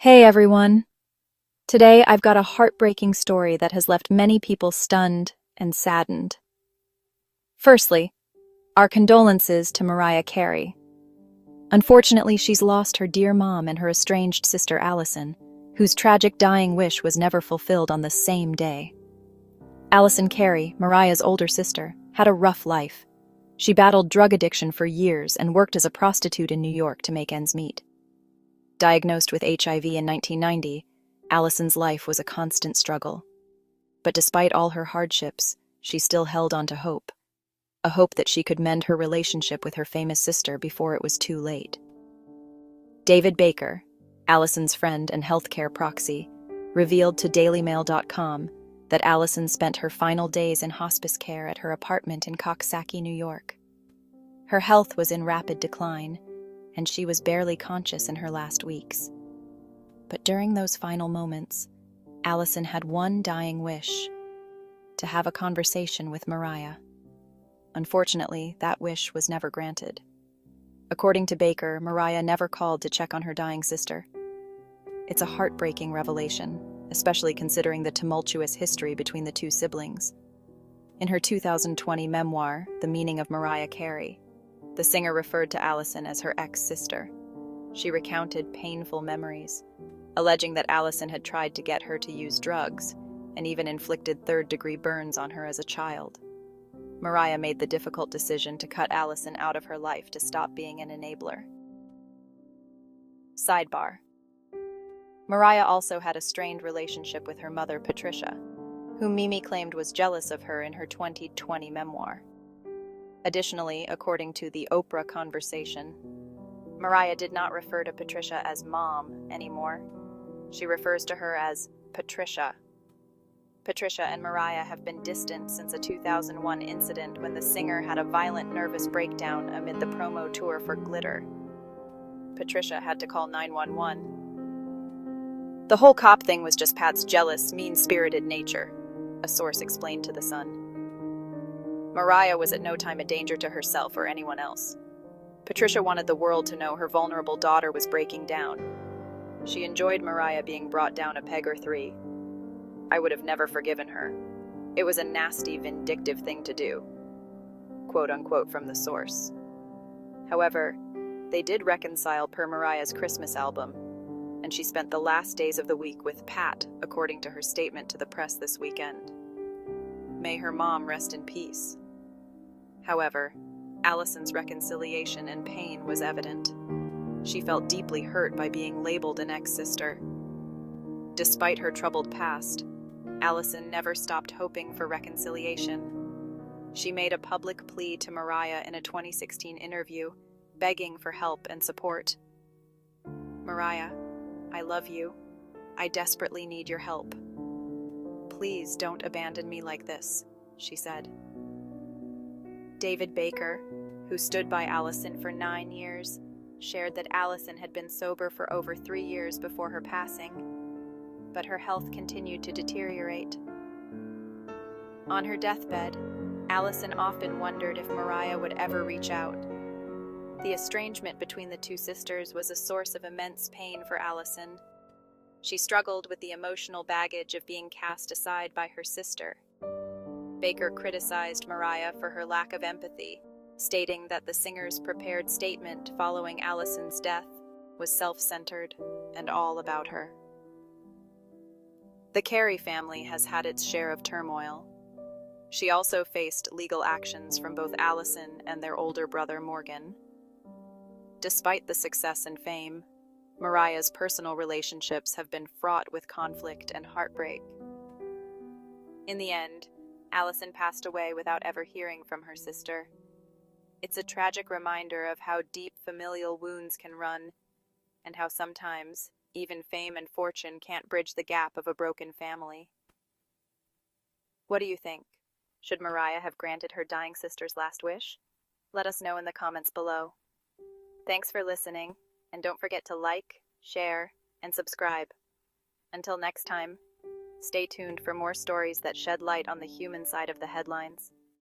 Hey everyone! Today I've got a heartbreaking story that has left many people stunned and saddened. Firstly, our condolences to Mariah Carey. Unfortunately, she's lost her dear mom and her estranged sister Allison, whose tragic dying wish was never fulfilled on the same day. Allison Carey, Mariah's older sister, had a rough life. She battled drug addiction for years and worked as a prostitute in New York to make ends meet. Diagnosed with HIV in 1990, Allison's life was a constant struggle. But despite all her hardships, she still held on to hope. A hope that she could mend her relationship with her famous sister before it was too late. David Baker, Allison's friend and healthcare proxy, revealed to DailyMail.com that Allison spent her final days in hospice care at her apartment in Coxsackie, New York. Her health was in rapid decline, and she was barely conscious in her last weeks. But during those final moments, Allison had one dying wish: to have a conversation with Mariah. Unfortunately, that wish was never granted. According to Baker, Mariah never called to check on her dying sister. It's a heartbreaking revelation, especially considering the tumultuous history between the two siblings. In her 2020 memoir, The Meaning of Mariah Carey, the singer referred to Allison as her ex-sister. She recounted painful memories, alleging that Allison had tried to get her to use drugs and even inflicted third-degree burns on her as a child. Mariah made the difficult decision to cut Allison out of her life to stop being an enabler. Sidebar: Mariah also had a strained relationship with her mother, Patricia, whom Mimi claimed was jealous of her in her 2020 memoir. Additionally, according to the Oprah Conversation, Mariah did not refer to Patricia as Mom anymore. She refers to her as Patricia. Patricia and Mariah have been distant since a 2001 incident when the singer had a violent nervous breakdown amid the promo tour for Glitter. Patricia had to call 911. The whole cop thing was just Pat's jealous, mean-spirited nature, a source explained to The Sun. Mariah was at no time a danger to herself or anyone else. Patricia wanted the world to know her vulnerable daughter was breaking down. She enjoyed Mariah being brought down a peg or three. I would have never forgiven her. It was a nasty, vindictive thing to do, quote-unquote from the source. However, they did reconcile per Mariah's Christmas album, and she spent the last days of the week with Pat, according to her statement to the press this weekend. May her mom rest in peace. However, Allison's reconciliation and pain was evident. She felt deeply hurt by being labeled an ex-sister. Despite her troubled past, Allison never stopped hoping for reconciliation. She made a public plea to Mariah in a 2016 interview, begging for help and support. "Mariah, I love you. I desperately need your help. Please don't abandon me like this," she said. David Baker, who stood by Allison for 9 years, shared that Allison had been sober for over 3 years before her passing, but her health continued to deteriorate. On her deathbed, Allison often wondered if Mariah would ever reach out. The estrangement between the two sisters was a source of immense pain for Allison. She struggled with the emotional baggage of being cast aside by her sister. Baker criticized Mariah for her lack of empathy, stating that the singer's prepared statement following Allison's death was self-centered and all about her. The Carey family has had its share of turmoil. She also faced legal actions from both Allison and their older brother Morgan. Despite the success and fame, Mariah's personal relationships have been fraught with conflict and heartbreak. In the end, Allison passed away without ever hearing from her sister. It's a tragic reminder of how deep familial wounds can run, and how sometimes even fame and fortune can't bridge the gap of a broken family. What do you think? Should Mariah have granted her dying sister's last wish? Let us know in the comments below. Thanks for listening, and don't forget to like, share, and subscribe. Until next time, stay tuned for more stories that shed light on the human side of the headlines.